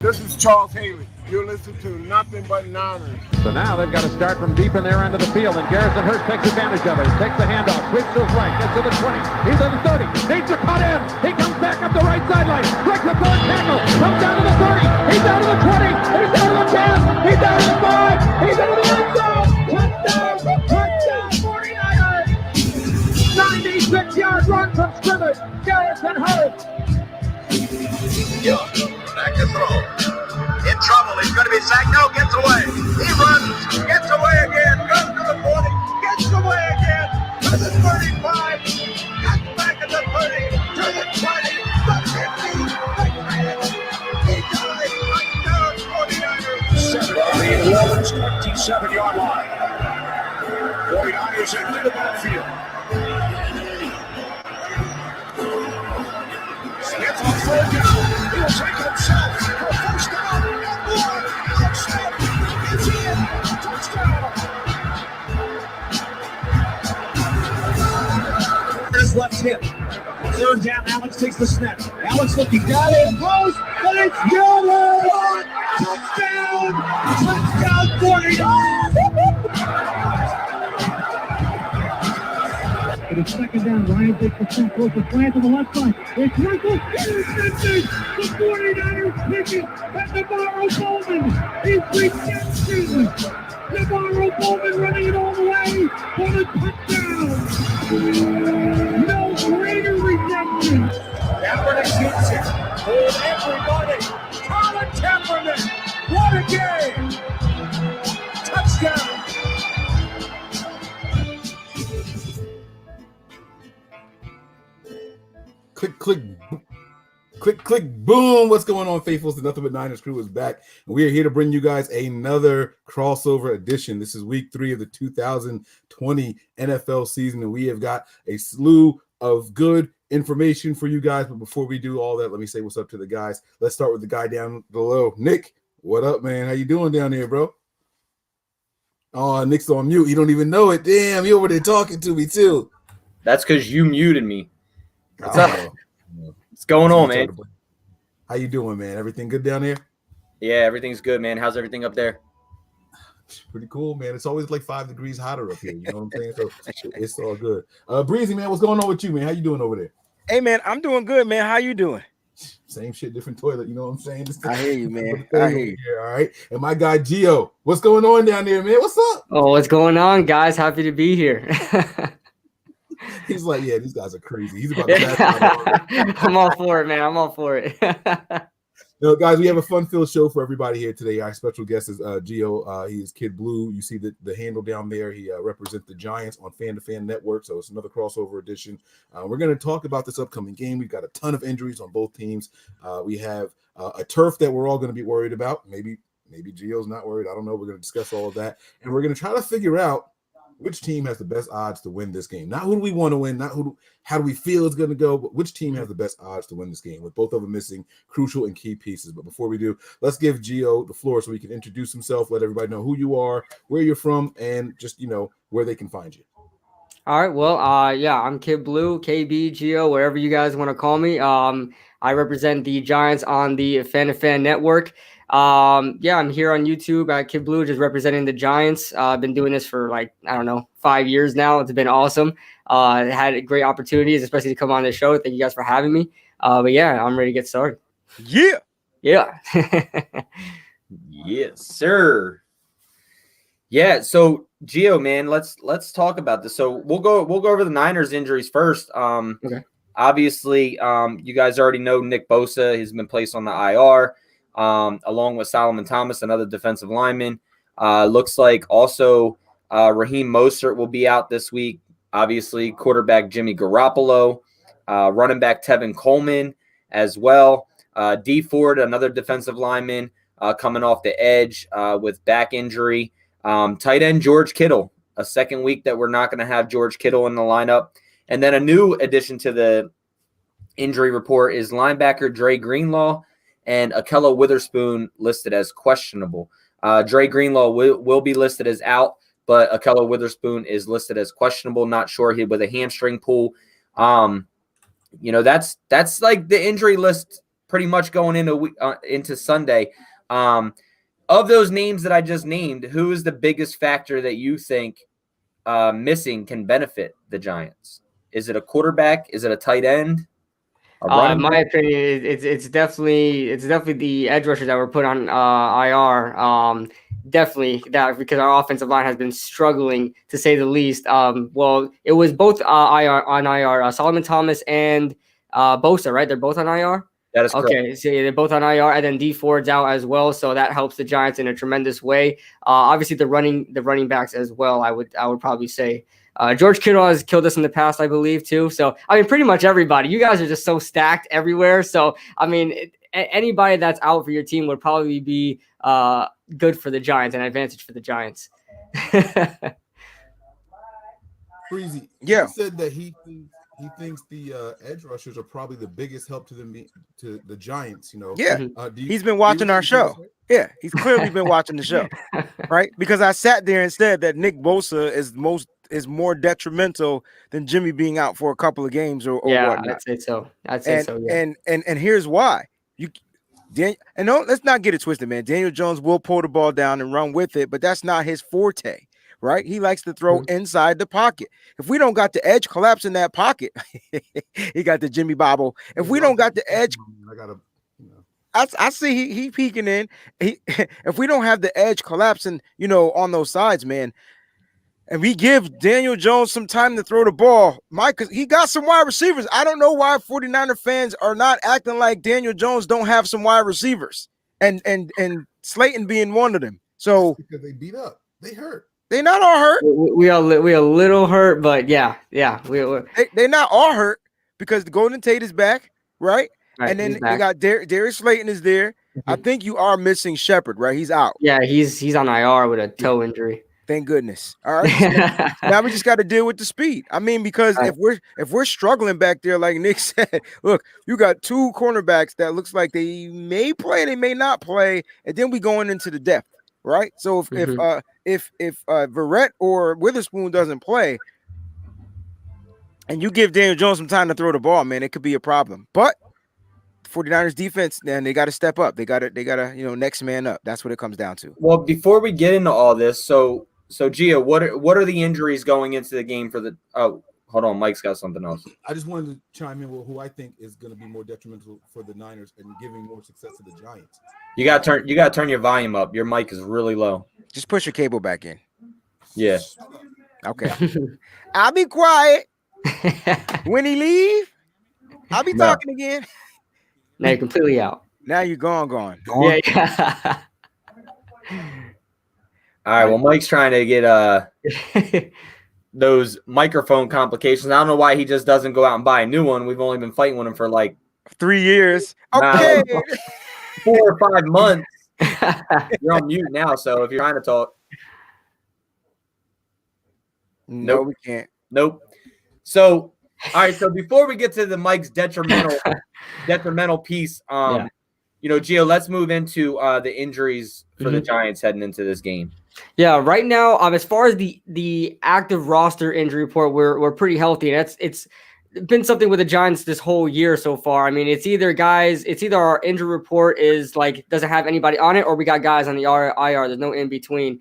This is Charles Haley. You're listening to Nothing But Niners. So now they've got to start from deep in their end of the field, and Garrison Hurst takes advantage of it. Takes the handoff, swings to his right, gets to the 20. He's at the 30. Needs to cut in. He comes back up the right sideline. Breaks the third tackle. Comes down to the 30. He's down to the 20. He's down to the 10. He's down to the 5. He's into the end zone. Touchdown! Touchdown! 49ers! 96-yard run from scrimmage. Garrison Hurst. Back to throw. In trouble. He's going to be sacked. No, gets away. He runs. Gets away again. Goes to the 40. Gets away again. To the 35. Gets back at the 30. To the 20. The 50. The 10. He dies. Touchdown 49ers. 7 on the Wallen's 27-yard line. 49ers into the backfield. It's on third down. He'll take it himself for first down and one. Touchdown. It's in. Touchdown. There's left hip. Third down. Alex takes the snap. Alex looking down and throws, and it's good. Touchdown. Touchdown 49. It is second down. Ryan takes the snap, goes to slant to the left side. It's Michael intercepted. The 49ers pick it. And Navarro Bowman is redemption. Navarro Bowman running it all the way for the touchdown. No greater redemption. Kaepernick shoots it. Hold everybody. Colin Kaepernick. What a game. Touchdown. Click, boom. What's going on, faithfuls? The Nothing But Niners crew is back, and we are here to bring you guys another crossover edition. This is week 3 of the 2020 NFL season, and we have got a slew of good information for you guys. But before we do all that, let me say what's up to the guys. Let's start with the guy down below. Nick, what up, man? How you doing down there, bro? Oh, Nick's on mute. You don't even know it. Damn, you over there talking to me, too. That's because you muted me. What's up? What's going on, man? How you doing, man? Everything good down there? Yeah, everything's good, man. How's everything up there? Pretty cool, man. It's always like 5 degrees hotter up here. You know what I'm saying? So it's all good. Breezy, man, what's going on with you, man? How you doing over there? Hey, man, I'm doing good, man. How you doing? Same shit, different toilet. You know what I'm saying? I hear you, man. I hear you. Here, all right. And my guy Gio, what's going on down there, man? What's up? Oh, what's going on, guys? Happy to be here. He's like, yeah, these guys are crazy. He's about to I'm all for it, man. I'm all for it. Guys, we have a fun-filled show for everybody here today. Our special guest is Gio. He is Kid Blue. You see the handle down there. He represents the Giants on Fan to Fan Network, so it's another crossover edition. We're going to talk about this upcoming game. We've got a ton of injuries on both teams. We have a turf that we're all going to be worried about. Maybe Gio's not worried. I don't know. We're going to discuss all of that, and we're going to try to figure out which team has the best odds to win this game. Not who do we want to win, not how do we feel it's going to go, but which team has the best odds to win this game, with both of them missing crucial and key pieces. But before we do, let's give Gio the floor so he can introduce himself, let everybody know who you are, where you're from, and just, where they can find you. All right. Well, I'm Kid Blue, KB, Gio, wherever you guys want to call me. I represent the Giants on the FTFN Network. I'm here on YouTube at Kid Blue, just representing the Giants. I've been doing this for 5 years now. It's been awesome. Had great opportunities, especially to come on the show. Thank you guys for having me. I'm ready to get started. Yeah. Yes, sir. Yeah. So Gio, man, let's talk about this. So we'll go over the Niners injuries first. Okay. Obviously, you guys already know Nick Bosa has been placed on the IR. Along with Solomon Thomas, another defensive lineman. Looks like also Raheem Mostert will be out this week. Obviously, quarterback Jimmy Garoppolo, running back Tevin Coleman as well. D Ford, another defensive lineman, coming off the edge with back injury. Tight end George Kittle, a second week that we're not going to have George Kittle in the lineup. And then a new addition to the injury report is linebacker Dre Greenlaw and Ahkello Witherspoon listed as questionable. Dre Greenlaw will be listed as out, but Ahkello Witherspoon is listed as questionable. Not sure with a hamstring pull. That's like the injury list pretty much going into Sunday. Of those names that I just named, who is the biggest factor that you think missing can benefit the Giants? Is it a quarterback? Is it a tight end? In my opinion, it's definitely the edge rushers that were put on IR. Definitely that, because our offensive line has been struggling, to say the least. Well, it was both IR. Solomon Thomas and Bosa, right? They're both on IR. That is correct. Okay, so they're both on IR, and then D Ford's out as well, so that helps the Giants in a tremendous way. Obviously, the running backs as well. I would probably say. George Kittle has killed us in the past, I believe, too. So, I mean, pretty much everybody. You guys are just so stacked everywhere. So, I mean, anybody that's out for your team would probably be good for the Giants, an advantage for the Giants. Breezy, Yeah. he said that he thinks the edge rushers are probably the biggest help to the Giants. You know, Yeah. He's been watching our show. Yeah, he's clearly been watching the show, right? Because I sat there and said that Nick Bosa is more detrimental than Jimmy being out for a couple of games or whatnot. I'd say so. Yeah. And here's why. Let's not get it twisted, man. Daniel Jones will pull the ball down and run with it, but that's not his forte, right? He likes to throw inside the pocket. If we don't got the edge collapse in that pocket, he got the Jimmy Bobble. If we don't got the edge, I see he peeking in. If we don't have the edge collapsing, on those sides, man, and we give Daniel Jones some time to throw the ball, Mike, because he got some wide receivers. I don't know why 49er fans are not acting like Daniel Jones don't have some wide receivers, and Slayton being one of them. So because they beat up, they hurt. They're not all hurt. We are a little hurt, but yeah, they're not all hurt because the Golden Tate is back, right? Right, and then they got Darius Slayton is there. I think you are missing Shepard, right? He's out. Yeah, he's on IR with a toe injury. Thank goodness. All right. So now we just got to deal with the speed. I mean, because if we're struggling back there, like Nick said, look, you got two cornerbacks that looks like they may play, they may not play, and then we going into the depth, right? So if Verrett or Witherspoon doesn't play, and you give Daniel Jones some time to throw the ball, man, it could be a problem. But 49ers defense, then they got to step up. They got to, next man up. That's what it comes down to. Well, before we get into all this, so Gio, what are the injuries going into the game for the? Oh, hold on, Mike's got something else. I just wanted to chime in with who I think is going to be more detrimental for the Niners and giving more success to the Giants. You got to turn your volume up. Your mic is really low. Just push your cable back in. Yeah. Okay. I'll be quiet. When he leave, I'll be talking again. Now you're completely out. Now you're gone. Yeah. All right. Well, Mike's trying to get those microphone complications. I don't know why he just doesn't go out and buy a new one. We've only been fighting with him for like 3 years. Okay. 4 or 5 months. You're on mute now, so if you're trying to talk. No, we can't. Nope. So, all right. So before we get to the Mike's detrimental piece, Gio, let's move into the injuries for the Giants heading into this game. Yeah, right now, as far as the active roster injury report, we're pretty healthy, and it's been something with the Giants this whole year so far. I mean, it's either our injury report is like doesn't have anybody on it, or we got guys on the IR. There's no in between.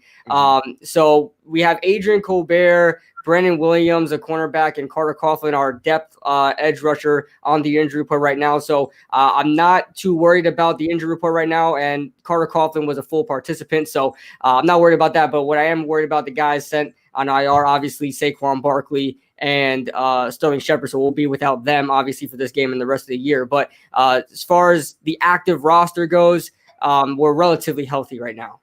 So we have Adrian Colbert, Brandon Williams, a cornerback, and Carter Coughlin, our depth edge rusher, on the injury report right now. So I'm not too worried about the injury report right now. And Carter Coughlin was a full participant, so I'm not worried about that. But what I am worried about, the guys sent on IR, obviously Saquon Barkley and Sterling Shepard. So we'll be without them, obviously, for this game and the rest of the year. But as far as the active roster goes, we're relatively healthy right now.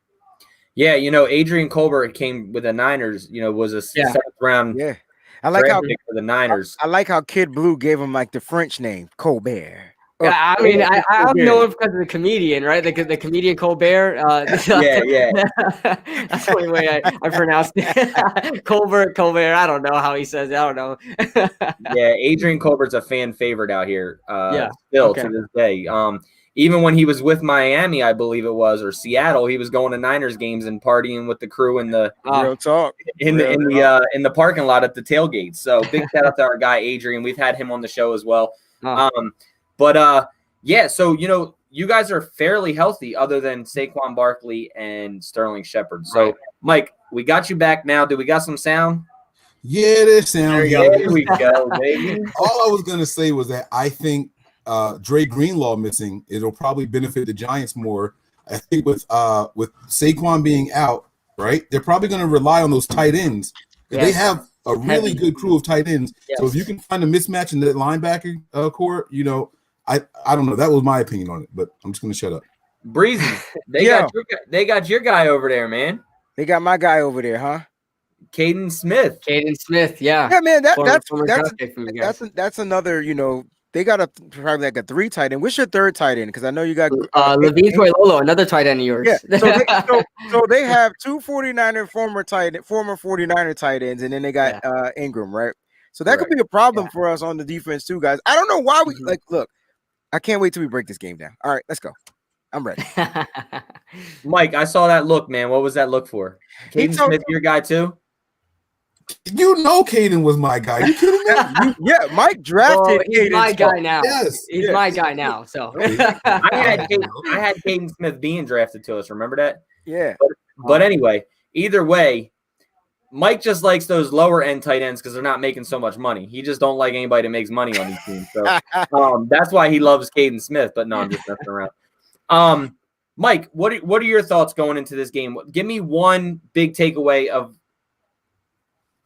Yeah, Adrian Colbert came with the Niners, was a 7th round. Yeah. I like how pick for the Niners. I like how Kid Blue gave him like the French name, Colbert. Yeah, I mean, I don't know if because of the comedian, right? The comedian Colbert. Yeah. That's the only way I pronounced it. Colbert. I don't know how he says it. I don't know. Yeah, Adrian Colbert's a fan favorite out here. Still to this day. Even when he was with Miami, I believe it was, or Seattle, he was going to Niners games and partying with the crew in the real talk in the parking lot at the tailgate. So big shout out to our guy Adrian. We've had him on the show as well. But Yeah, so you guys are fairly healthy, other than Saquon Barkley and Sterling Shepard. So, Right. Mike, we got you back now. Do we got some sound? Yeah, there's sound here. There we go, baby. All I was gonna say was that I think Dre Greenlaw missing, it'll probably benefit the Giants more. I think with Saquon being out, right? They're probably gonna rely on those tight ends. Yes. They have a really Heavy. good crew of tight ends. Yes. So if you can find a mismatch in that linebacker core, I don't know. That was my opinion on it, but I'm just gonna shut up. Breezy, they got your guy over there, man. They got my guy over there, huh? Caden Smith. Yeah. Yeah, man. That's another. They got probably like a 3 tight end. What's your 3rd tight end? Because I know you got Levine Toilolo, another tight end of yours. Yeah. So they have 2 49er former 49er tight ends, and then they got Ingram, right? So that could be a problem for us on the defense too, guys. I don't know why we look. I can't wait till we break this game down. All right, let's go. I'm ready. Mike, I saw that look, man. What was that look for? Caden Smith, your guy too? Caden was my guy. You kidding me? Yeah, Mike drafted he's my guy now. Yes, he's my guy now. So I had Caden Smith being drafted to us. Remember that? Yeah. But anyway, either way, Mike just likes those lower end tight ends because they're not making so much money. He just don't like anybody that makes money on these teams. So that's why he loves Caden Smith. But no, I'm just messing around. Mike, what are your thoughts going into this game? Give me one big takeaway of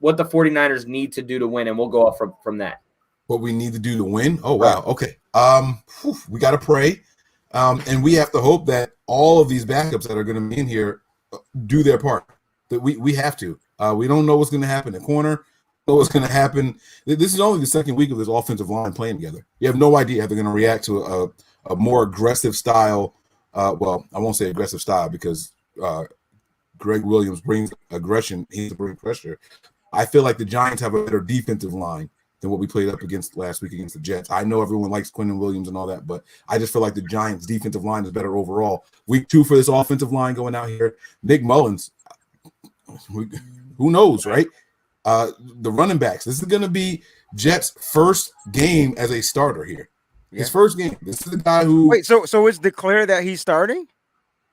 what the 49ers need to do to win, and we'll go off from that. What we need to do to win? Oh, wow. Okay. We got to pray. And we have to hope that all of these backups that are going to be in here do their part. That we have to. We don't know what's going to happen in the corner. Know what's going to happen. This is only the second week of this offensive line playing together. You have no idea how they're going to react to a more aggressive style. Well, I won't say aggressive style because Greg Williams brings aggression. He needs to bring pressure. I feel like the Giants have a better defensive line than what we played up against last week against the Jets. I know everyone likes Quinnen Williams and all that, but I just feel like the Giants' defensive line is better overall. Week 2 for this offensive line going out here. Nick Mullins, who knows, right? The running backs. This is going to be Jets' first game as a starter here. His first game. This is the guy who. Wait, so it's declared that he's starting?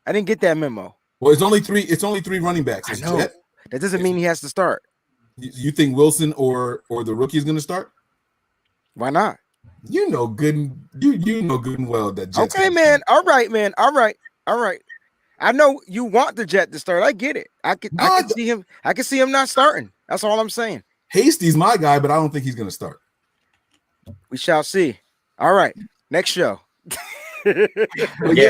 I didn't get that memo. Well, it's only three running backs. I know. That doesn't mean he has to start. You think Wilson or the rookie is going to start? Why not? You know good and well that Jets. Okay, man. All right, man. All right. I know you want the Jet to start. I get it. I can see him. I can see him not starting. That's all I'm saying. Hasty's my guy, but I don't think he's going to start. We shall see. All right. Next show. Yeah,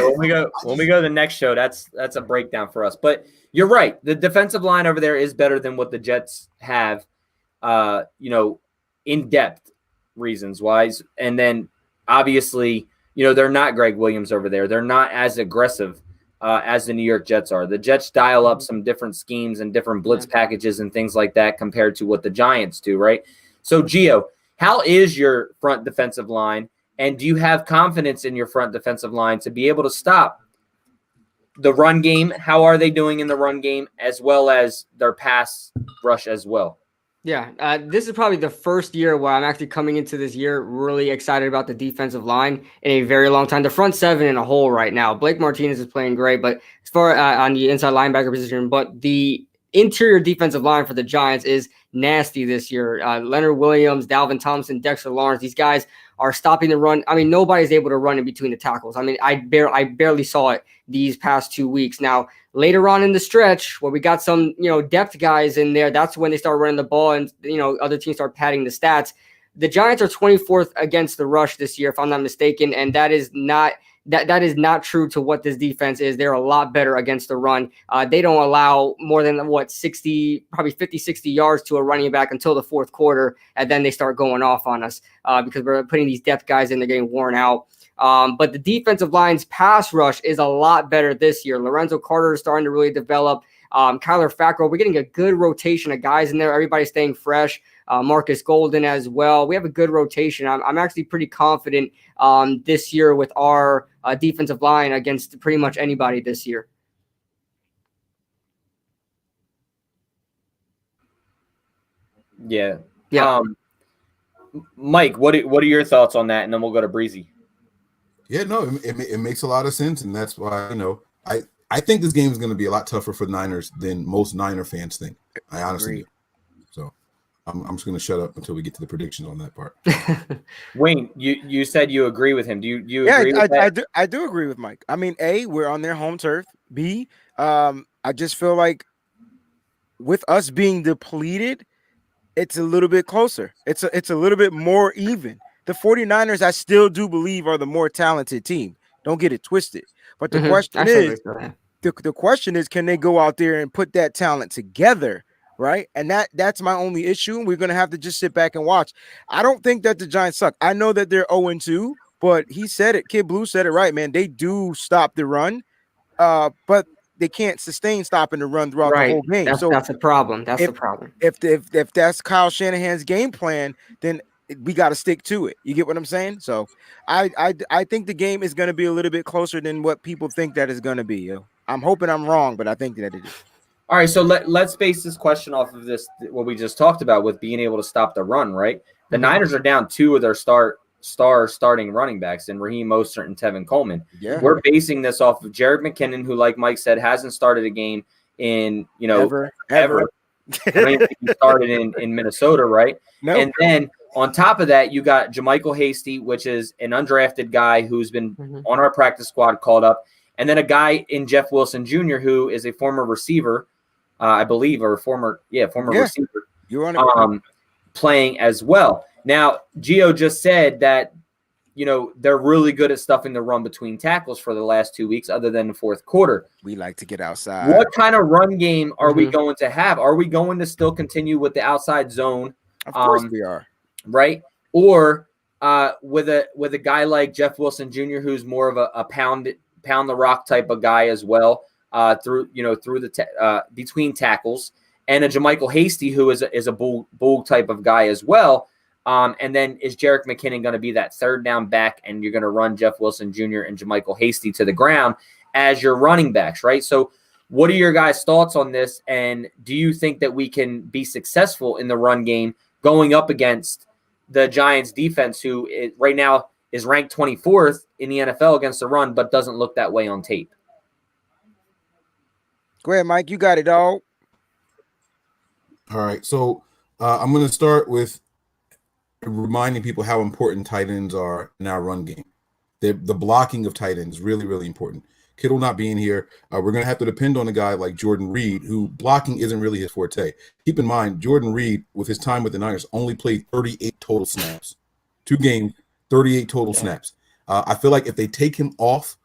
when we go to the next show, that's a breakdown for us. But you're right. The defensive line over there is better than what the Jets have, in depth reasons wise. And then obviously, they're not Greg Williams over there. They're not as aggressive as the New York Jets are. The Jets dial up some different schemes and different blitz packages and things like that compared to what the Giants do, right? So, Gio, how is your front defensive line? And do you have confidence in your front defensive line to be able to stop the run game? How are they doing in the run game as well as their pass rush as well? Yeah, this is probably the first year where I'm actually coming into this year really excited about the defensive line in a very long time. The front seven in a whole right now. Blake Martinez is playing great, but as far on the inside linebacker position, but the interior defensive line for the Giants is nasty this year. Leonard Williams, Dalvin Thompson, Dexter Lawrence, these guys are stopping the run. I mean, nobody's able to run in between the tackles. I mean, I barely saw it these past 2 weeks. Now, later on in the stretch where we got some, depth guys in there, that's when they start running the ball and, other teams start padding the stats. The Giants are 24th against the rush this year, if I'm not mistaken, and that is not true to what this defense is. They're a lot better against the run. They don't allow more than 60, probably 50, 60 yards to a running back until the fourth quarter. And then they start going off on us because we're putting these depth guys in, they're getting worn out. But the defensive line's pass rush is a lot better this year. Lorenzo Carter is starting to really develop. Kyler Fackrell, we're getting a good rotation of guys in there. Everybody's staying fresh. Marcus Golden as well. We have a good rotation. I'm actually pretty confident this year with our defensive line against pretty much anybody this year. Yeah. Mike, what are your thoughts on that? And then we'll go to Breezy. Yeah, no, it makes a lot of sense, and that's why I think this game is going to be a lot tougher for the Niners than most Niner fans think. I honestly do. So I'm just going to shut up until we get to the predictions on that part. Wayne, you said you agree with him. Do you agree with that? I do agree with Mike. I mean, A, we're on their home turf. B, I just feel like with us being depleted, it's a little bit closer. It's a little bit more even. The 49ers, I still do believe, are the more talented team. Don't get it twisted. But the question is, the question is, can they go out there and put that talent together, right? And that's my only issue. We're going to have to just sit back and watch. I don't think that the Giants suck. I know that they're 0-2, but he said it. Kid Blue said it right, man. They do stop the run, but they can't sustain stopping the run throughout the whole game. That's a problem. That's the problem. If that's Kyle Shanahan's game plan, then we got to stick to it. You get what I'm saying? So I think the game is going to be a little bit closer than what people think that is going to be. I'm hoping I'm wrong, but I think that it is. All right, so let's base this question off of this, what we just talked about with being able to stop the run, right? The Niners are down 2 of their starting running backs in Raheem Mostert and Tevin Coleman. Yeah. We're basing this off of Jerick McKinnon, who, like Mike said, hasn't started a game in, ever. I mean, he started in Minnesota, right? No. And then on top of that, you got JaMychal Hasty, which is an undrafted guy who's been on our practice squad called up. And then a guy in Jeff Wilson Jr., who is a former receiver, I believe, or former receiver, You're on it. Playing as well. Now, Gio just said that, they're really good at stuffing the run between tackles for the last 2 weeks, other than the fourth quarter. We like to get outside. What kind of run game are we going to have? Are we going to still continue with the outside zone? Of course we are. Right? Or with a guy like Jeff Wilson Jr., who's more of a pound the rock type of guy as well, through the between tackles, and a JaMychal Hasty, who is a bull type of guy as well. And then is Jerick McKinnon going to be that third down back, and you're going to run Jeff Wilson Jr. and JaMychal Hasty to the ground as your running backs, right? So what are your guys' thoughts on this? And do you think that we can be successful in the run game going up against the Giants defense, who right now is ranked 24th in the NFL against the run, but doesn't look that way on tape? Go ahead, Mike. You got it, dog. All right. So I'm going to start with reminding people how important tight ends are in our run game. The blocking of tight ends is really, really important. Kittle not being here, we're going to have to depend on a guy like Jordan Reed, who blocking isn't really his forte. Keep in mind, Jordan Reed, with his time with the Niners, only played 38 total snaps. 2 games, 38 total snaps. I feel like if they take him off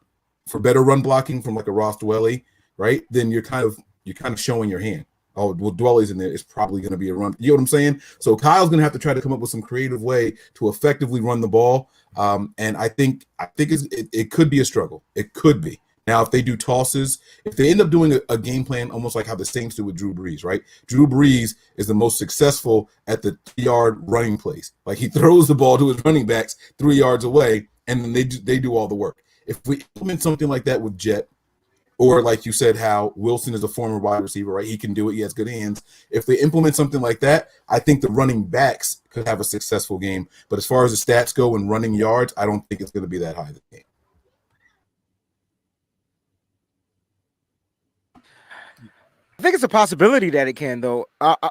for better run blocking from like a Ross Dwelly, right, then you're kind of showing your hand. Oh, well, Dwelly's in there. It's probably going to be a run. You know what I'm saying? So Kyle's going to have to try to come up with some creative way to effectively run the ball. And I think it could be a struggle. It could be. Now, if they do tosses, if they end up doing a game plan almost like how the Saints do with Drew Brees, right? Drew Brees is the most successful at the 3-yard running plays. Like, he throws the ball to his running backs 3 yards away, and then they do all the work. If we implement something like that with Jet, or like you said, how Wilson is a former wide receiver, right? He can do it. He has good hands. If they implement something like that, I think the running backs could have a successful game. But as far as the stats go and running yards, I don't think it's going to be that high of a game. I think it's a possibility that it can, though.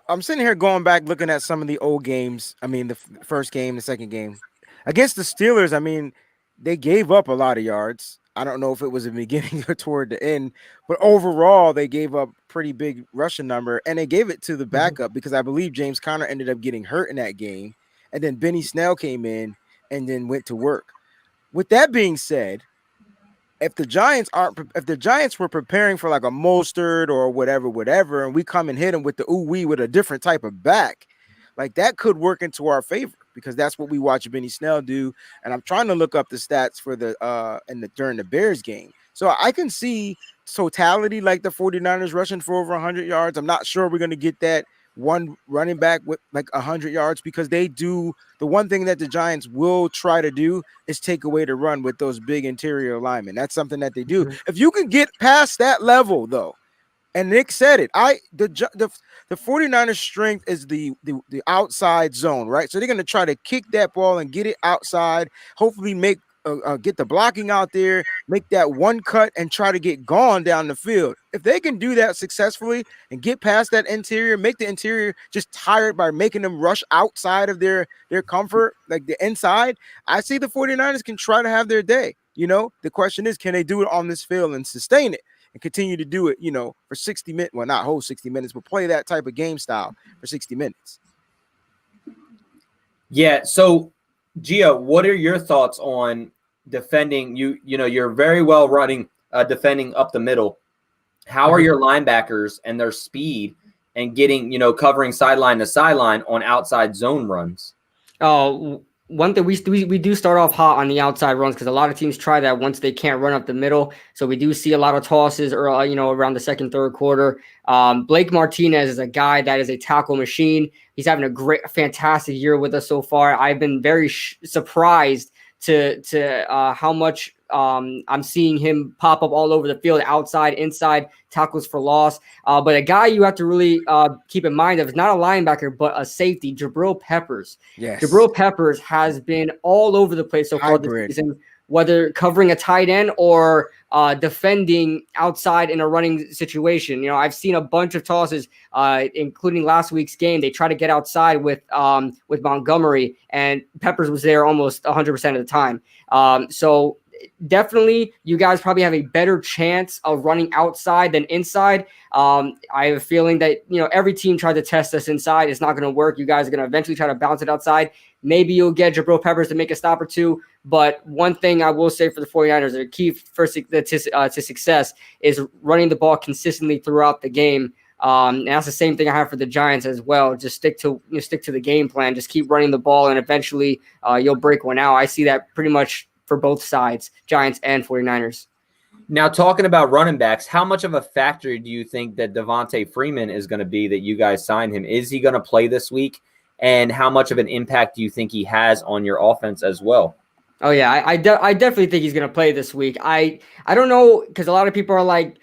I'm sitting here going back, looking at some of the old games. I mean, the first game, the second game. Against the Steelers, I mean, they gave up a lot of yards. I don't know if it was the beginning or toward the end, but overall, they gave up pretty big rushing number, and they gave it to the backup because I believe James Conner ended up getting hurt in that game, and then Benny Snell came in and then went to work. With that being said, if the Giants were preparing for like a Mostert or whatever, and we come and hit them with the ooh-wee with a different type of back, like that could work into our favor because that's what we watch Benny Snell do. And I'm trying to look up the stats for during the Bears game. So I can see totality like the 49ers rushing for over 100 yards. I'm not sure we're going to get that one running back with like 100 yards because they do. The one thing that the Giants will try to do is take away the run with those big interior linemen. That's something that they do. If you can get past that level, though, and Nick said it, the 49ers strength is the outside zone, right? So they're going to try to kick that ball and get it outside, hopefully make get the blocking out there, make that one cut, and try to get gone down the field. If they can do that successfully and get past that interior, make the interior just tired by making them rush outside of their comfort, like the inside, I see the 49ers can try to have their day. The question is, can they do it on this field and sustain it and continue to do it, for 60 minutes? Well, not whole 60 minutes, but play that type of game style for 60 minutes. Yeah. So, Gio, what are your thoughts on defending? You're very well running, defending up the middle. How are your linebackers and their speed and getting, covering sideline to sideline on outside zone runs? One thing we do start off hot on the outside runs because a lot of teams try that once they can't run up the middle. So we do see a lot of tosses or around the second, third quarter. Blake Martinez is a guy that is a tackle machine. He's having a fantastic year with us so far. I've been very surprised to how much I'm seeing him pop up all over the field, outside, inside, tackles for loss. But a guy you have to really keep in mind of is not a linebacker, but a safety, Jabril Peppers. Yes. Jabril Peppers has been all over the place so far this season, whether covering a tight end or defending outside in a running situation. I've seen a bunch of tosses, including last week's game. They try to get outside with Montgomery, and Peppers was there almost 100% of the time. So definitely, you guys probably have a better chance of running outside than inside. I have a feeling that, every team tried to test us inside. It's not going to work. You guys are going to eventually try to bounce it outside. Maybe you'll get Jabril Peppers to make a stop or two. But one thing I will say for the 49ers, the key to success is running the ball consistently throughout the game. And that's the same thing I have for the Giants as well. Just stick to the game plan. Just keep running the ball, and eventually you'll break one out. I see that pretty much for both sides, Giants and 49ers. Now, talking about running backs, how much of a factor do you think that Devontae Freeman is going to be that you guys signed him? Is he going to play this week? And how much of an impact do you think he has on your offense as well? Oh, yeah, I definitely think he's going to play this week. I don't know, because a lot of people are like,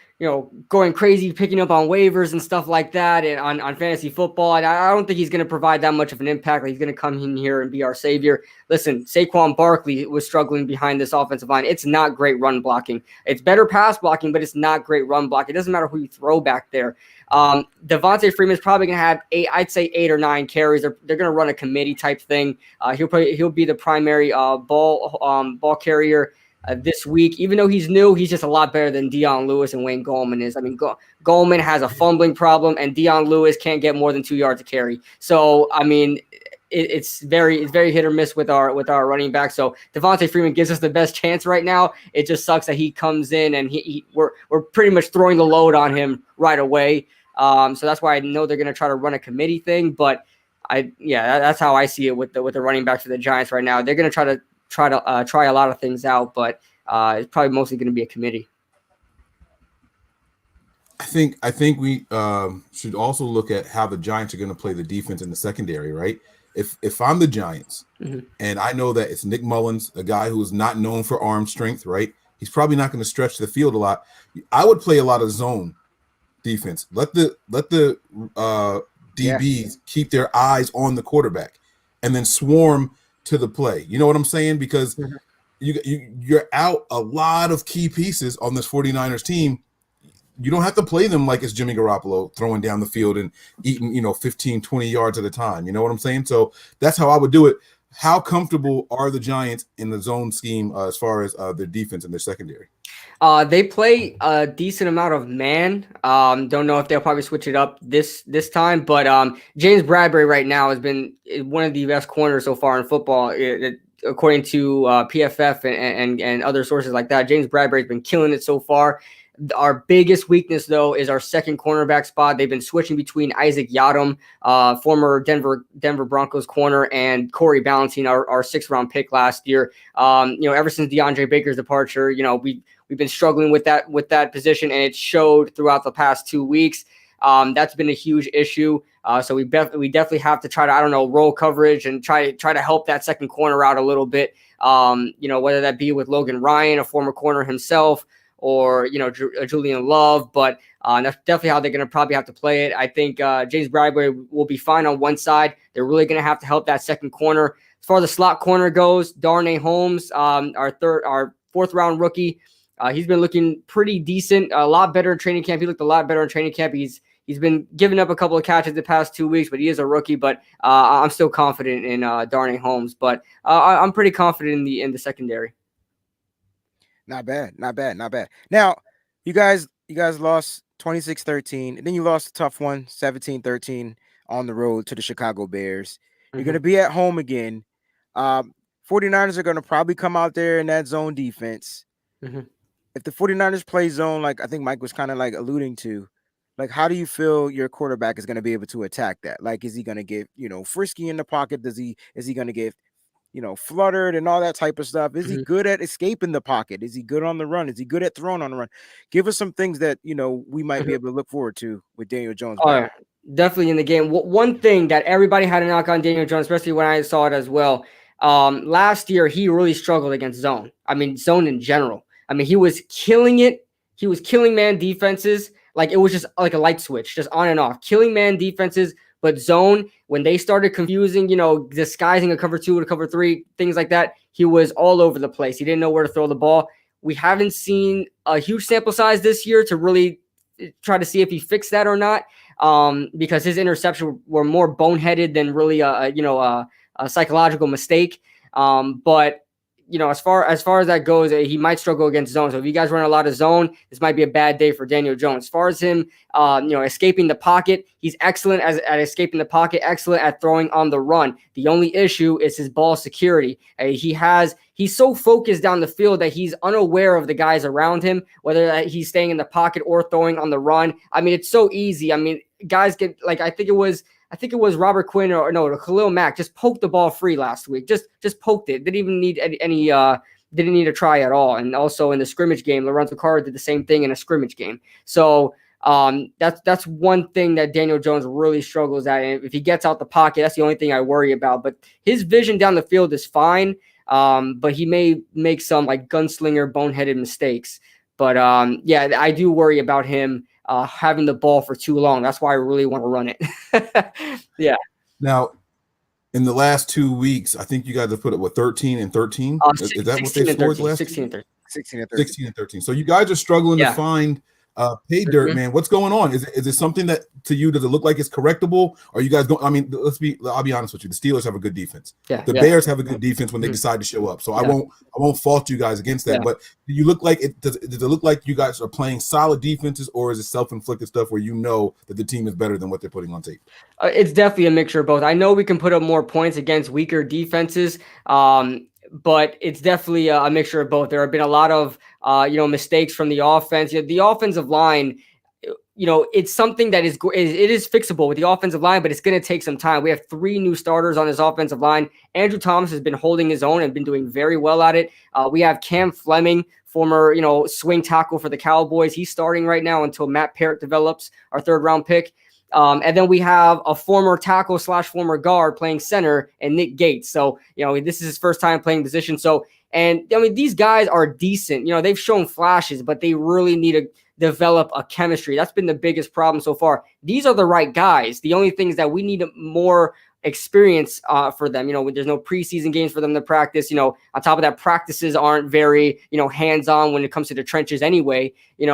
going crazy, picking up on waivers and stuff like that and on fantasy football. And I don't think he's going to provide that much of an impact. He's going to come in here and be our savior. Listen, Saquon Barkley was struggling behind this offensive line. It's not great run blocking. It's better pass blocking, but it's not great run blocking. It doesn't matter who you throw back there. Devontae Freeman is probably going to have 8 or 9 carries. They're going to run a committee type thing. He'll be the primary ball carrier this week. Even though he's new, he's just a lot better than Dion Lewis and Wayne Gallman is. I mean, Gallman has a fumbling problem, and Dion Lewis can't get more than 2 yards to carry. So, I mean, it's very hit or miss with our running back. So Devontae Freeman gives us the best chance right now. It just sucks that he comes in and we're pretty much throwing the load on him right away. So that's why I know they're going to try to run a committee thing. But that's how I see it with the running back for the Giants right now. They're going to try a lot of things out, but it's probably mostly going to be a committee. I think we should also look at how the Giants are going to play the defense in the secondary, right? If I'm the Giants, and I know that it's Nick Mullins, a guy who is not known for arm strength, right? He's probably not going to stretch the field a lot. I would play a lot of zone defense. Let the DBs keep their eyes on the quarterback, and then swarm to the play. You know what I'm saying? Because you're out a lot of key pieces on this 49ers team. You don't have to play them like it's Jimmy Garoppolo throwing down the field and eating, 15, 20 yards at a time. You know what I'm saying? So that's how I would do it. How comfortable are the Giants in the zone scheme as far as their defense and their secondary? They play a decent amount of man. Don't know if they'll probably switch it up this time, but James Bradbury right now has been one of the best corners so far in football. According to PFF and other sources like that, James Bradbury's been killing it so far. Our biggest weakness, though, is our second cornerback spot. They've been switching between Isaac Yiadom, former Denver Broncos corner, and Corey Ballentine, our 6th-round pick last year. Ever since DeAndre Baker's departure, we've been struggling with that position, and it showed throughout the past 2 weeks. That's been a huge issue. So we definitely have to try to, roll coverage and try to help that second corner out a little bit. Whether that be with Logan Ryan, a former corner himself, or Julian Love, but that's definitely how they're going to probably have to play it. I think James Bradbury will be fine on one side. They're really going to have to help that second corner. As far as the slot corner goes, Darnay Holmes, our fourth round rookie, he's been looking pretty decent, a lot better in training camp. He looked a lot better in training camp. He's been giving up a couple of catches the past 2 weeks, but he is a rookie. But I'm still confident in Darnay Holmes. But I'm pretty confident in the secondary. Not bad. Now, you guys lost 26-13, and then you lost a tough one, 17-13 on the road to the Chicago Bears. You're going to be at home again. 49ers are going to probably come out there in that zone defense. If the 49ers play zone, like I think Mike was kind of like alluding to, like, how do you feel your quarterback is going to be able to attack that? Like, is he going to get, frisky in the pocket? Is he going to get, fluttered and all that type of stuff? Is he good at escaping the pocket? Is he good on the run? Is he good at throwing on the run? Give us some things that, we might be able to look forward to with Daniel Jones. Definitely in the game. One thing that everybody had to knock on Daniel Jones, especially when I saw it as well. Last year, he really struggled against zone. I mean, zone in general. I mean, he was killing it. He was killing man defenses. Like, it was just like a light switch, just on and off, killing man defenses. But zone, when they started confusing, disguising a cover 2 to cover 3, things like that, he was all over the place. He didn't know where to throw the ball. We haven't seen a huge sample size this year to really try to see if he fixed that or not, because his interceptions were more boneheaded than really a psychological mistake. But as far as that goes, he might struggle against zone. So if you guys run a lot of zone, this might be a bad day for Daniel Jones. As far as him, escaping the pocket, he's excellent at escaping the pocket, excellent at throwing on the run. The only issue is his ball security. He's so focused down the field that he's unaware of the guys around him, whether he's staying in the pocket or throwing on the run. I mean, it's so easy. I mean, guys get, like, I think it was Robert Quinn or Khalil Mack just poked the ball free last week. Just poked it. Didn't even need any didn't need a try at all. And also in the scrimmage game, Lorenzo Carr did the same thing in a scrimmage game. So that's one thing that Daniel Jones really struggles at. And if he gets out the pocket, that's the only thing I worry about. But his vision down the field is fine. But he may make some like gunslinger boneheaded mistakes. But I do worry about him having the ball for too long. That's why I really want to run it. Yeah. Now, in the last 2 weeks, I think you guys have put it 13 and 13. Is that what they scored last? 16 and 13. 16 and 13. So you guys are struggling to find pay dirt, man. What's going on? Is it something that to you does it look like it's correctable? Are you guys going? I mean, I'll be honest with you. The Steelers have a good defense. The Bears have a good defense when they decide to show up. So I won't fault you guys against that. But do you look like it? Does it look like you guys are playing solid defenses, or is it self-inflicted stuff where you know that the team is better than what they're putting on tape? It's definitely a mixture of both. I know we can put up more points against weaker defenses. But it's definitely a mixture of both. There have been a lot of, mistakes from the offense. The offensive line, it's something that is fixable with the offensive line, but it's going to take some time. We have 3 new starters on this offensive line. Andrew Thomas has been holding his own and been doing very well at it. We have Cam Fleming, former, swing tackle for the Cowboys. He's starting right now until Matt Parrott develops, our 3rd round pick. And then we have a former tackle / former guard playing center and Nick Gates. So, this is his first time playing position. So, and I mean, these guys are decent. They've shown flashes, but they really need to develop a chemistry. That's been the biggest problem so far. These are the right guys. The only thing is that we need more experience for them. There's no preseason games for them to practice. On top of that, practices aren't very, hands-on when it comes to the trenches anyway.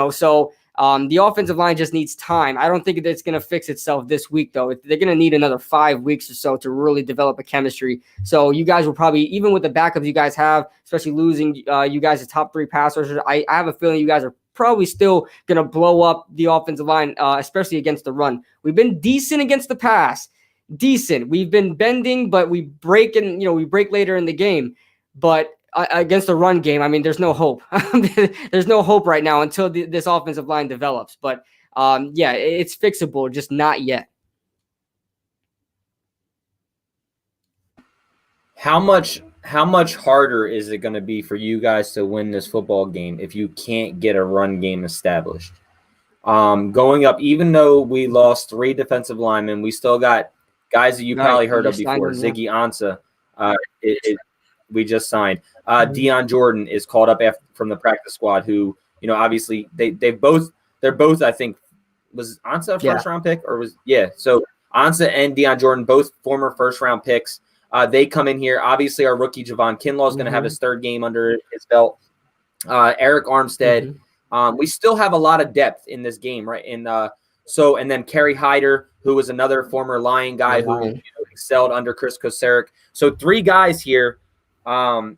So the offensive line just needs time. I don't think that it's going to fix itself this week, though. They're going to need another 5 weeks or so to really develop a chemistry. So you guys will probably, even with the backups you guys have, especially losing you guys the top 3 pass rushers, I have a feeling you guys are probably still going to blow up the offensive line, especially against the run. We've been decent against the pass. Decent. We've been bending, but we break later in the game. But against the run game, I mean, there's no hope. There's no hope right now until this offensive line develops. But it's fixable, just not yet. How much harder is it going to be for you guys to win this football game if you can't get a run game established? Going up, even though we lost 3 defensive linemen, we still got guys that you probably heard of before. Ziggy Ansah, we just signed. Deion Jordan is called up from the practice squad, who, obviously they're both, I think, was Ansah a first round pick or was, so Ansah and Deion Jordan, both former first round picks. They come in here. Obviously, our rookie Javon Kinlaw is going to have his third game under his belt. Eric Armstead. We still have a lot of depth in this game, right? And then Kerry Hyder, who was another former Lion guy who excelled under Chris Kocurek. So 3 guys here. Well,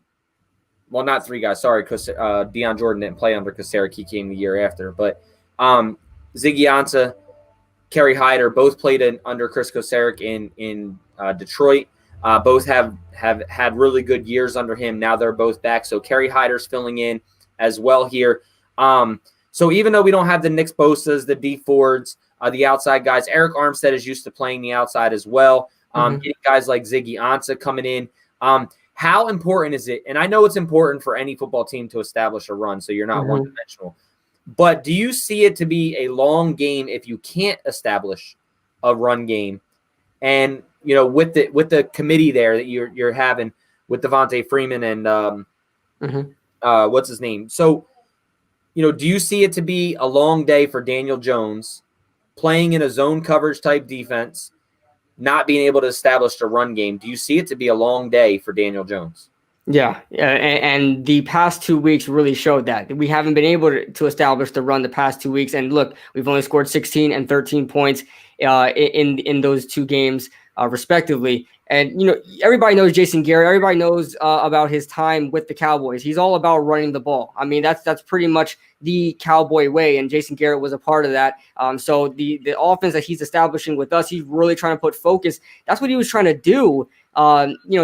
not 3 guys. Sorry, Deion Jordan didn't play under Kocurek. He came the year after. But Ziggy Ansah, Kerry Hyder, both played under Chris Kocurek in Detroit. Both have had really good years under him. Now they're both back. So Kerry Hyder's filling in as well here. So even though we don't have the Nick Bosas, the D Fords, the outside guys, Eric Armstead is used to playing the outside as well. Getting guys like Ziggy Ansah coming in. How important is it? And I know it's important for any football team to establish a run, so you're not one-dimensional. But do you see it to be a long game if you can't establish a run game? And with the committee there that you're having with Devontae Freeman and what's his name? So, do you see it to be a long day for Daniel Jones playing in a zone coverage type defense, not being able to establish a run game? Do you see it to be a long day for Daniel Jones? Yeah, and the past 2 weeks really showed that. We haven't been able to establish the run the past 2 weeks. And look, we've only scored 16 and 13 points in those 2 games, respectively. And, everybody knows Jason Garrett. Everybody knows about his time with the Cowboys. He's all about running the ball. I mean, that's pretty much the Cowboy way, and Jason Garrett was a part of that. So the offense that he's establishing with us, he's really trying to put focus. That's what he was trying to do.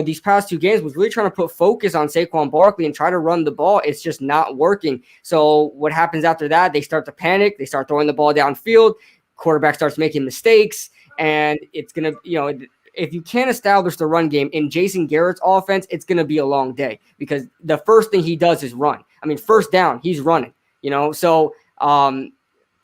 These past 2 games was really trying to put focus on Saquon Barkley and try to run the ball. It's just not working. So what happens after that? They start to panic. They start throwing the ball downfield. Quarterback starts making mistakes, and it's going to, if you can't establish the run game in Jason Garrett's offense, it's going to be a long day because the first thing he does is run. I mean, first down, he's running, so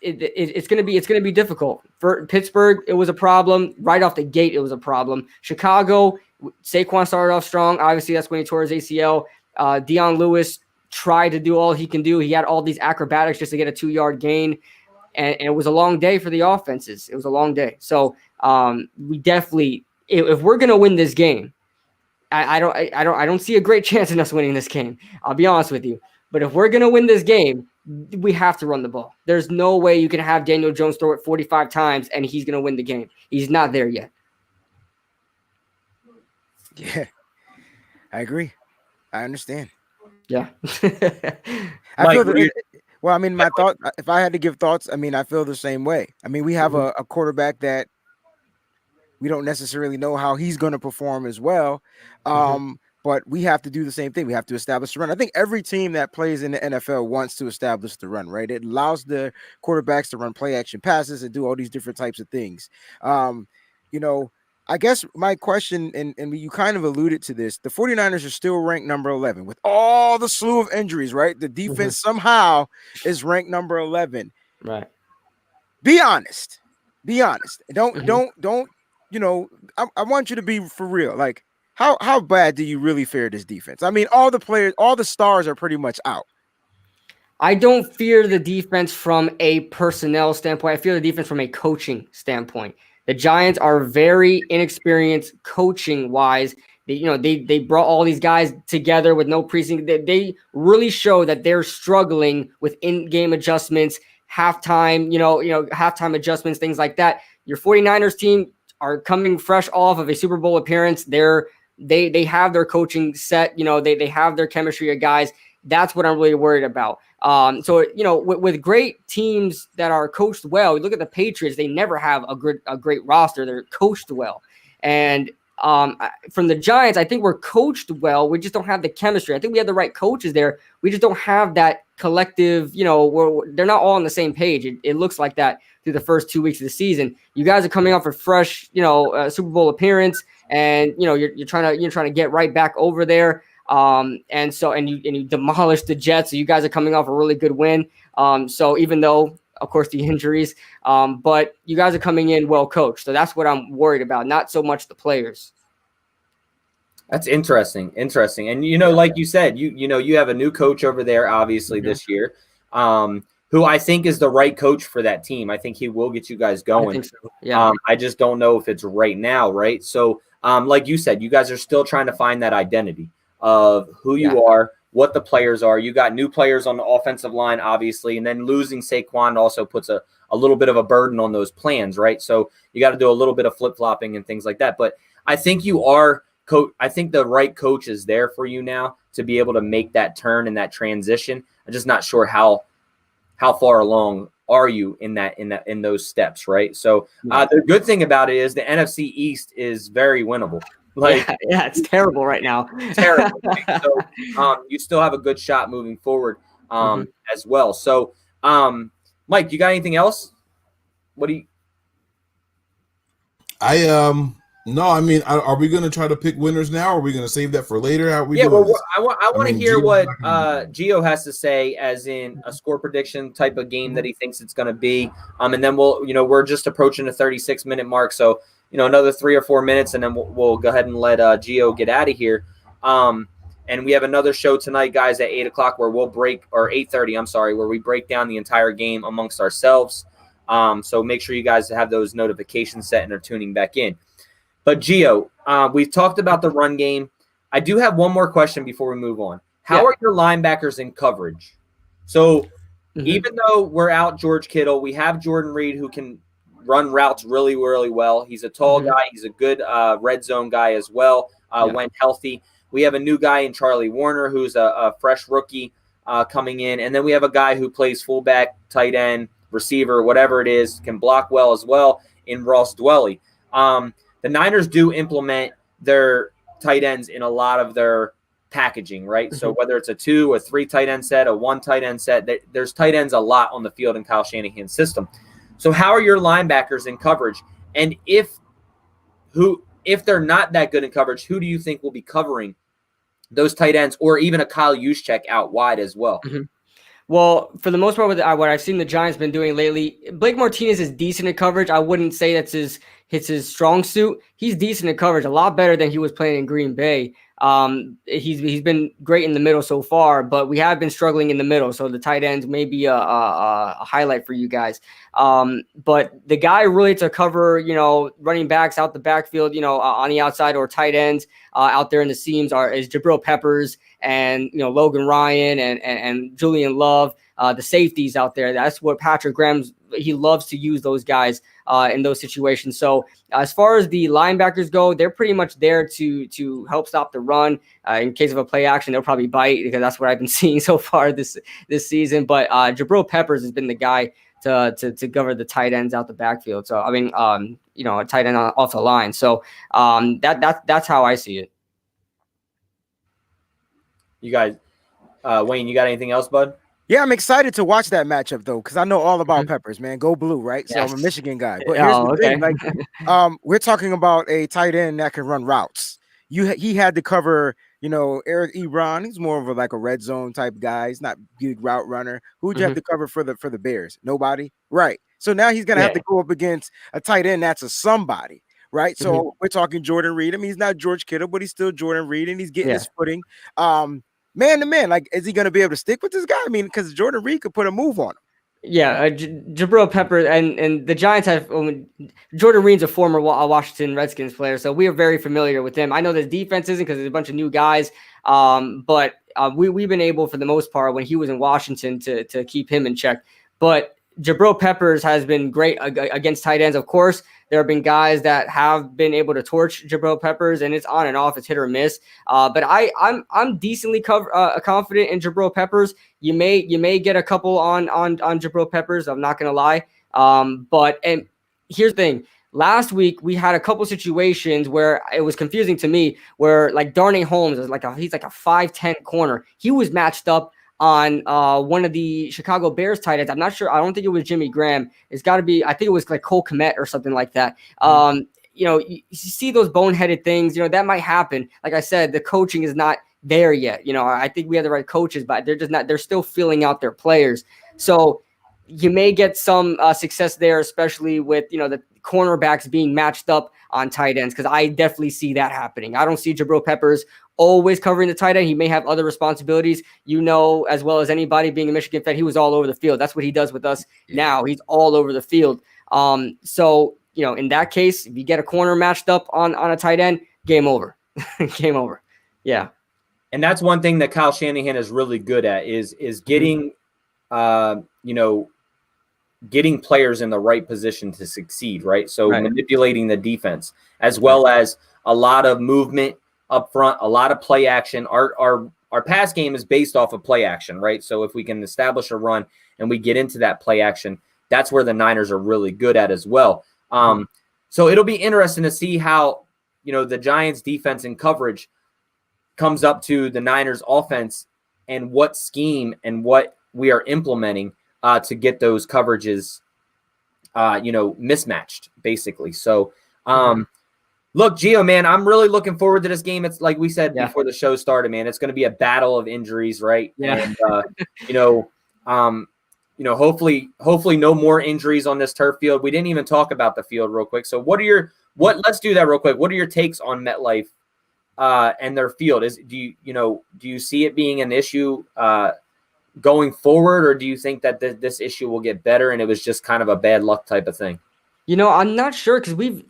it's going to be difficult. For Pittsburgh, it was a problem. Right off the gate, it was a problem. Chicago, Saquon started off strong. Obviously, that's when he tore his ACL. Deion Lewis tried to do all he can do. He had all these acrobatics just to get a 2-yard gain. And it was a long day for the offenses. It was a long day. So we definitely, if we're going to win this game, I don't see a great chance in us winning this game. I'll be honest with you. But if we're going to win this game, we have to run the ball. There's no way you can have Daniel Jones throw it 45 times and he's going to win the game. He's not there yet. Yeah, I agree. I understand. Yeah. I feel that. Well, I mean, my thought, if I had to give thoughts, I mean, I feel the same way. I mean, we have a quarterback that we don't necessarily know how he's going to perform as well. But we have to do the same thing. We have to establish the run. I think every team that plays in the NFL wants to establish the run, right? It allows the quarterbacks to run play action passes and do all these different types of things. I guess my question, and you kind of alluded to this, the 49ers are still ranked number 11 with all the slew of injuries, right? The defense somehow is ranked number 11. Right. Be honest. Don't, I want you to be for real. Like, how bad do you really fear this defense? I mean, all the players, all the stars are pretty much out. I don't fear the defense from a personnel standpoint. I fear the defense from a coaching standpoint. The Giants are very inexperienced coaching-wise. They brought all these guys together with no preseason. They really show that they're struggling with in-game adjustments, halftime, halftime adjustments, things like that. Your 49ers team are coming fresh off of a Super Bowl appearance. They have their coaching set. They have their chemistry of guys. That's what I'm really worried about. With great teams that are coached well, you look at the Patriots, they never have a great roster. They're coached well. And from the Giants, I think we're coached well. We just don't have the chemistry. I think we have the right coaches there. We just don't have that collective, they're not all on the same page. It looks like that through the first 2 weeks of the season. You guys are coming off a fresh, Super Bowl appearance, and you're trying to get right back over there. And you demolished the Jets. So you guys are coming off a really good win. So even though, of course, the injuries, but you guys are coming in well coached. So that's what I'm worried about. Not so much the players. That's interesting. And, like you said, you have a new coach over there, obviously this year, who I think is the right coach for that team. I think he will get you guys going. I think so. Yeah. I just don't know if it's right now. Right. So, like you said, you guys are still trying to find that identity of who you are, what the players are. You got new players on the offensive line, obviously, and then losing Saquon also puts a little bit of a burden on those plans, right? So you got to do a little bit of flip-flopping and things like that. But I think you are I think the right coach is there for you now to be able to make that turn and that transition. I'm just not sure how far along are you in those steps, right? So the good thing about it is the NFC East is very winnable. Like, yeah, it's terrible right now. Terrible. Right? So you still have a good shot moving forward as well. So Mike, you got anything else? What do you? No, I mean, are we going to try to pick winners now? Or are we going to save that for later? How are we doing well, this? I want to hear what Gio has to say, as in a score prediction type of game that he thinks it's going to be. And then we're just approaching the 36-minute mark, so another 3 or 4 minutes, and then we'll go ahead and let Gio get out of here. And we have another show tonight, guys, at 8:00 where we'll break, or 8:30, I'm sorry, where we break down the entire game amongst ourselves. So make sure you guys have those notifications set and are tuning back in. But Gio, we've talked about the run game. I do have one more question before we move on. How are your linebackers in coverage? So even though we're out George Kittle, we have Jordan Reed who can run routes really, really well. He's a tall guy. He's a good red zone guy as well when healthy. We have a new guy in Charlie Warner who's a fresh rookie coming in. And then we have a guy who plays fullback, tight end, receiver, whatever it is, can block well as well in Ross Dwelly. The Niners do implement their tight ends in a lot of their packaging, right? So whether it's a 2 or 3 tight end set, a 1 tight end set, there's tight ends a lot on the field in Kyle Shanahan's system. So how are your linebackers in coverage? And if they're not that good in coverage, who do you think will be covering those tight ends, or even a Kyle Juszczyk out wide as well? Well, for the most part, with what I've seen the Giants been doing lately, Blake Martinez is decent at coverage. I wouldn't say that's his strong suit. He's decent at coverage, a lot better than he was playing in Green Bay. He's been great in the middle so far, but we have been struggling in the middle. So the tight ends may be a highlight for you guys. But the guy really to cover, running backs out the backfield, on the outside, or tight ends out there in the seams is Jabril Peppers and Logan Ryan and Julian Love, the safeties out there. That's what Patrick Graham's. He loves to use those guys in those situations. So as far as the linebackers go, they're pretty much there to help stop the run. In case of a play action, they'll probably bite, because that's what I've been seeing so far this season. But Jabril Peppers has been the guy to cover the tight ends out the backfield. So a tight end off the line. So that's how I see it. You guys, Wayne, you got anything else, bud? Yeah, I'm excited to watch that matchup though, because I know all about Peppers, man. Go blue, right? So I'm a Michigan guy. But here's the thing, like, we're talking about a tight end that can run routes. He had to cover, Eric Ebron. He's more of a red zone type guy. He's not big route runner. Who'd you have to cover for the Bears? Nobody, right? So now he's gonna have to go up against a tight end that's a somebody. Right. So we're talking Jordan Reed. I mean, he's not George Kittle, but he's still Jordan Reed, and he's getting his footing. Man to man, like, is he going to be able to stick with this guy? I mean, because Jordan Reed could put a move on him. Yeah, Jabril Peppers and the Giants have Jordan Reed's a former Washington Redskins player, so we are very familiar with him. I know the defense isn't, because there's a bunch of new guys, but we've been able, for the most part, when he was in Washington, to keep him in check. But Jabril Peppers has been great against tight ends. Of course, there have been guys that have been able to torch Jabril Peppers, and it's on and off. It's hit or miss. But I'm decently confident in Jabril Peppers. You may get a couple on Jabril Peppers. I'm not gonna lie. But here's the thing. Last week we had a couple situations where it was confusing to me, where like Darnay Holmes is he's like a 5'10" corner. He was matched up on one of the Chicago Bears tight ends. I'm not sure. I don't think it was Jimmy Graham. It's got to be. I think it was like Cole Kmet or something like that. You see those boneheaded things. That might happen. Like I said, the coaching is not there yet. I think we have the right coaches, but they're just not. They're still filling out their players. So you may get some success there, especially with the cornerbacks being matched up on tight ends, because I definitely see that happening. I don't see Jabril Peppers always covering the tight end. He may have other responsibilities, as well as anybody, being a Michigan fan, he was all over the field. That's what he does with us now. He's all over the field. So in that case, if you get a corner matched up on a tight end, game over. Game over. Yeah. And that's one thing that Kyle Shanahan is really good at is getting, getting players in the right position to succeed, right? So manipulating the defense, as well as a lot of movement up front, a lot of play action. Our pass game is based off of play action, right? So if we can establish a run and we get into that play action, that's where the Niners are really good at as well. So it'll be interesting to see how, the Giants defense and coverage comes up to the Niners offense and what scheme and what we are implementing to get those coverages, mismatched basically. So, look, Gio, man, I'm really looking forward to this game. It's like we said before the show started, man, it's going to be a battle of injuries, right? Yeah. And, hopefully no more injuries on this turf field. We didn't even talk about the field real quick. So let's do that real quick. What are your takes on MetLife and their field? Do you see it being an issue going forward, or do you think that this issue will get better and it was just kind of a bad luck type of thing? I'm not sure, because we've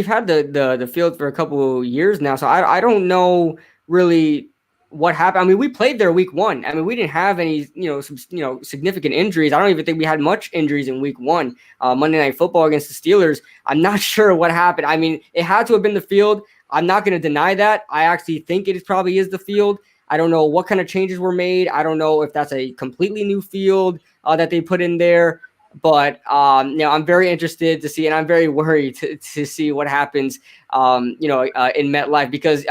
had the field for a couple of years now, so I don't know really what happened. I mean, we played there week 1. I mean, we didn't have any significant injuries. I don't even think we had much injuries in week 1. Monday Night Football against the Steelers, I'm not sure what happened. I mean, it had to have been the field. I'm not going to deny that. I actually think it probably is the field. I don't know what kind of changes were made. I don't know if that's a completely new field that they put in there. But I'm very interested to see, and I'm very worried to see what happens, in MetLife, because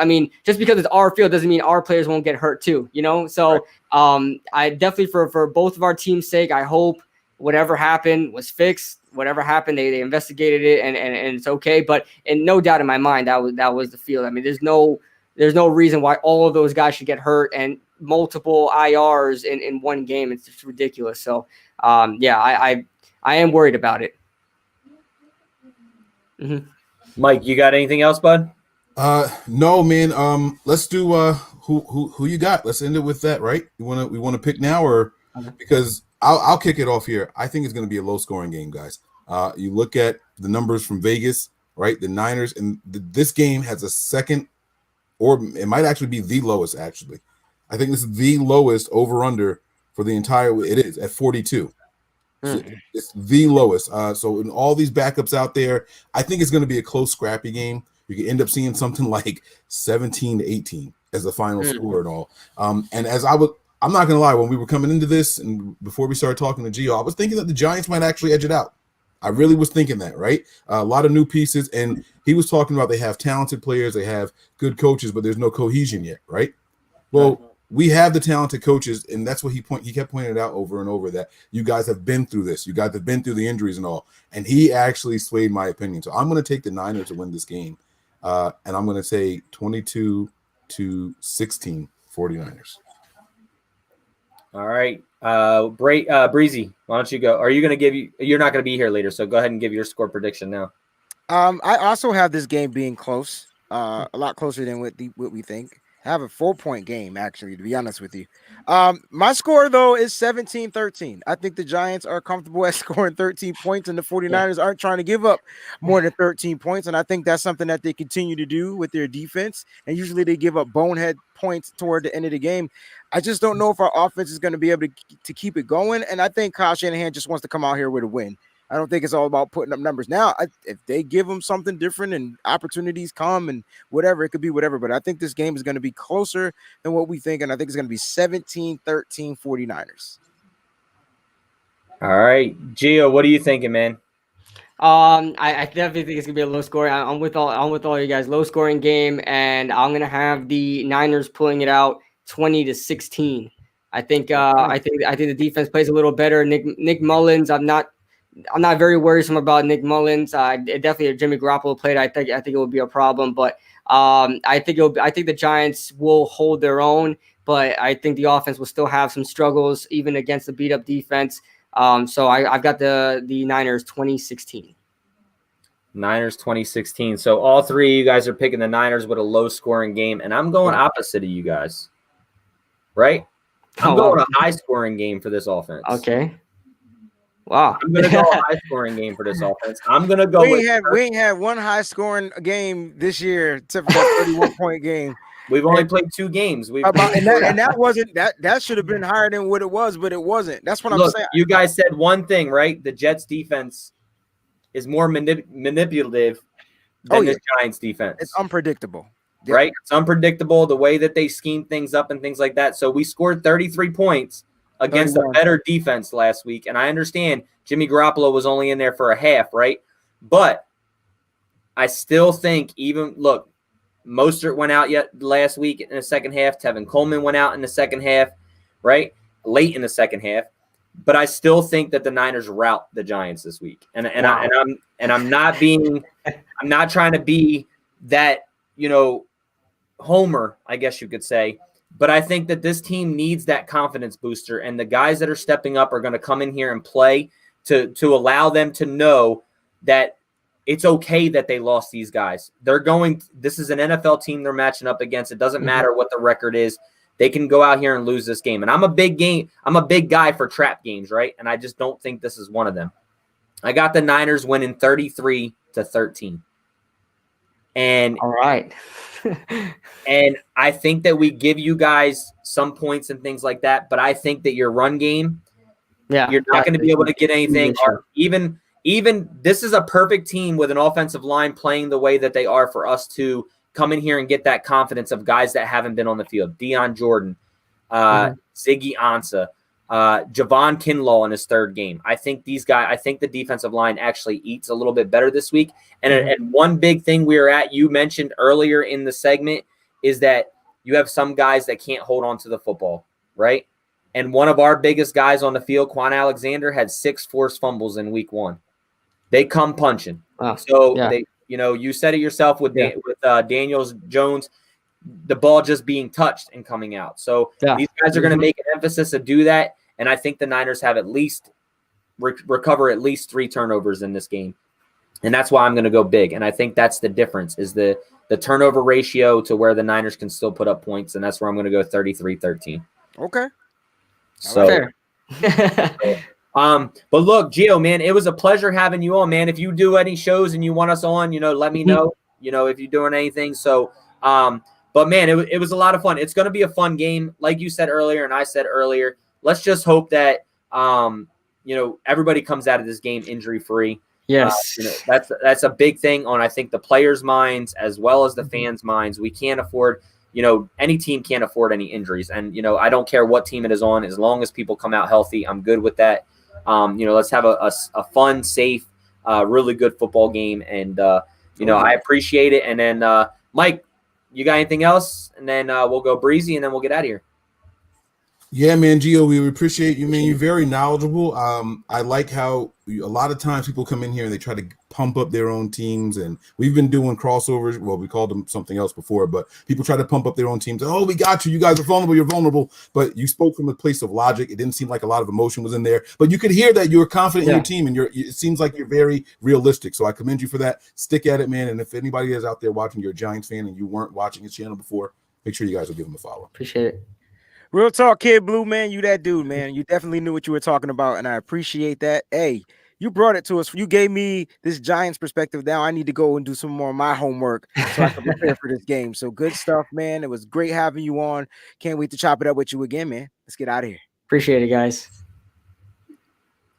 just because it's our field doesn't mean our players won't get hurt too, So I definitely, for both of our teams' sake, I hope whatever happened was fixed. Whatever happened, they investigated it and it's okay. But and no doubt in my mind that was the field. I mean, there's no reason why all of those guys should get hurt and multiple IRs in one game. It's just ridiculous. So I am worried about it. Mike, you got anything else, bud? No, man. Let's do who you got. Let's end it with that, right? We want to pick now, or because I'll kick it off here. I think it's going to be a low scoring game, guys. You look at the numbers from Vegas, right? The Niners, and this game has a second, or it might actually be the lowest. Actually, I think this is the lowest over under for the entire. It is at 42. So it's the lowest. So in all these backups out there, I think it's going to be a close, scrappy game. You could end up seeing something like 17-18 as the final score and all. And I'm not going to lie, when we were coming into this and before we started talking to Gio, I was thinking that the Giants might actually edge it out. I really was thinking that, right? A lot of new pieces, and he was talking about they have talented players, they have good coaches, but there's no cohesion yet, right? Well, we have the talented coaches, and that's what he kept pointing it out over and over, that you guys have been through this. You guys have been through the injuries and all. And he actually swayed my opinion. So I'm going to take the Niners to win this game. And I'm going to say 22-16 49ers. All right. Breezy, why don't you go? Are you going to you're not going to be here later, so go ahead and give your score prediction now. I also have this game being close, a lot closer than what we think. I have a 4-point game, actually, to be honest with you. My score, though, is 17-13. I think the Giants are comfortable at scoring 13 points, and the 49ers aren't trying to give up more than 13 points. And I think that's something that they continue to do with their defense. And usually they give up bonehead points toward the end of the game. I just don't know if our offense is going to be able to keep it going. And I think Kyle Shanahan just wants to come out here with a win. I don't think it's all about putting up numbers. Now, if they give them something different and opportunities come and whatever, it could be whatever. But I think this game is going to be closer than what we think, and I think it's going to be 17-13 49ers. All right. Gio, what are you thinking, man? I definitely think it's gonna be a low scoring. I'm with all you guys. Low scoring game, and I'm gonna have the Niners pulling it out 20-16. I think the defense plays a little better. Nick Mullins, I'm not very worrisome about Nick Mullins. Definitely if Jimmy Garoppolo played, I think it would be a problem. But I think the Giants will hold their own, but I think the offense will still have some struggles even against the beat up defense. So I've got the Niners 20-16. Niners 20-16. So all three of you guys are picking the Niners with a low scoring game, and I'm going opposite of you guys. Right? I'm going a high scoring game for this offense. Okay. Wow. I'm gonna go a high scoring game for this offense. I'm gonna go. We ain't had one high scoring game this year except for that 31-point game. We've only played 2 games. And that wasn't that should have been higher than what it was, but it wasn't. That's what I'm saying. You guys said one thing, right? The Jets defense is more manipulative than the Giants defense. It's unpredictable. Right? It's unpredictable, the way that they scheme things up and things like that. So we scored 33 points against 31. a better defense last week. And I understand Jimmy Garoppolo was only in there for a half, right? But I still think Mostert went out last week in the second half. Tevin Coleman went out in the second half, right? Late in the second half. But I still think that the Niners rout the Giants this week. And I'm not trying to be that, homer, I guess you could say. But I think that this team needs that confidence booster, and the guys that are stepping up are going to come in here and play to allow them to know that it's okay that they lost these guys. This is an NFL team they're matching up against. It doesn't matter what the record is. They can go out here and lose this game. And I'm a big guy for trap games, right? And I just don't think this is one of them. I got the Niners winning 33-13. And all right. And I think that we give you guys some points and things like that, but I think that your run game, you're not going to be able to get anything. Or even this is a perfect team with an offensive line playing the way that they are for us to come in here and get that confidence of guys that haven't been on the field. Deion Jordan, Ziggy Ansah, Javon Kinlaw in his 3rd game. I think the defensive line actually eats a little bit better this week. And one big thing you mentioned earlier in the segment is that you have some guys that can't hold on to the football, right? And one of our biggest guys on the field, Quan Alexander, had 6 forced fumbles in week 1. They come punching. Wow. So you said it yourself with Daniels Jones, the ball just being touched and coming out. So these guys are going to make an emphasis to do that. And I think the Niners have at least recover at least 3 turnovers in this game. And that's why I'm going to go big. And I think that's the difference is the turnover ratio to where the Niners can still put up points. And that's where I'm going to go 33-13. Okay. So, but look, Gio, man, it was a pleasure having you on, man. If you do any shows and you want us on, let me know, if you're doing anything. So, but man, it was a lot of fun. It's going to be a fun game. Like you said earlier, and I said earlier, let's just hope that, everybody comes out of this game injury-free. Yes. That's a big thing on, I think, the players' minds as well as the fans' minds. We can't afford, any team can't afford any injuries. And, I don't care what team it is on. As long as people come out healthy, I'm good with that. Let's have a fun, safe, really good football game. And, I appreciate it. And then, Mike, you got anything else? And then we'll go breezy and then we'll get out of here. Yeah, man, Gio, we appreciate you, man. You're very knowledgeable. I like how a lot of times people come in here and they try to pump up their own teams, and we've been doing crossovers. Well, we called them something else before, but people try to pump up their own teams. Oh, we got you. You guys are vulnerable. You're vulnerable. But you spoke from a place of logic. It didn't seem like a lot of emotion was in there, but you could hear that you were confident in your team, and it seems like you're very realistic. So I commend you for that. Stick at it, man. And if anybody is out there watching, you're a Giants fan and you weren't watching his channel before, make sure you guys will give him a follow. Appreciate it. Real talk, Kid Blue, man. You that dude, man. You definitely knew what you were talking about, and I appreciate that. Hey, you brought it to us. You gave me this Giants perspective. Now I need to go and do some more of my homework so I can prepare for this game. So good stuff, man. It was great having you on. Can't wait to chop it up with you again, man. Let's get out of here. Appreciate it, guys.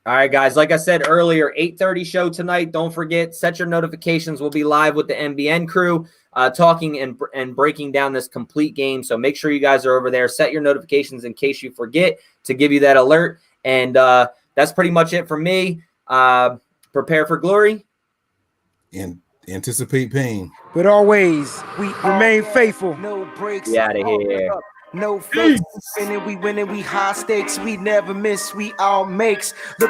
All right, guys. Like I said earlier, 8:30 show tonight. Don't forget, set your notifications. We'll be live with the NBN crew. Talking and breaking down this complete game. So make sure you guys are over there. Set your notifications in case you forget to give you that alert. And that's pretty much it for me. Prepare for glory. And anticipate pain. But always, we remain faithful. No breaks. Get out of here. No fakes. We winning, we high stakes. We never miss. We all makes.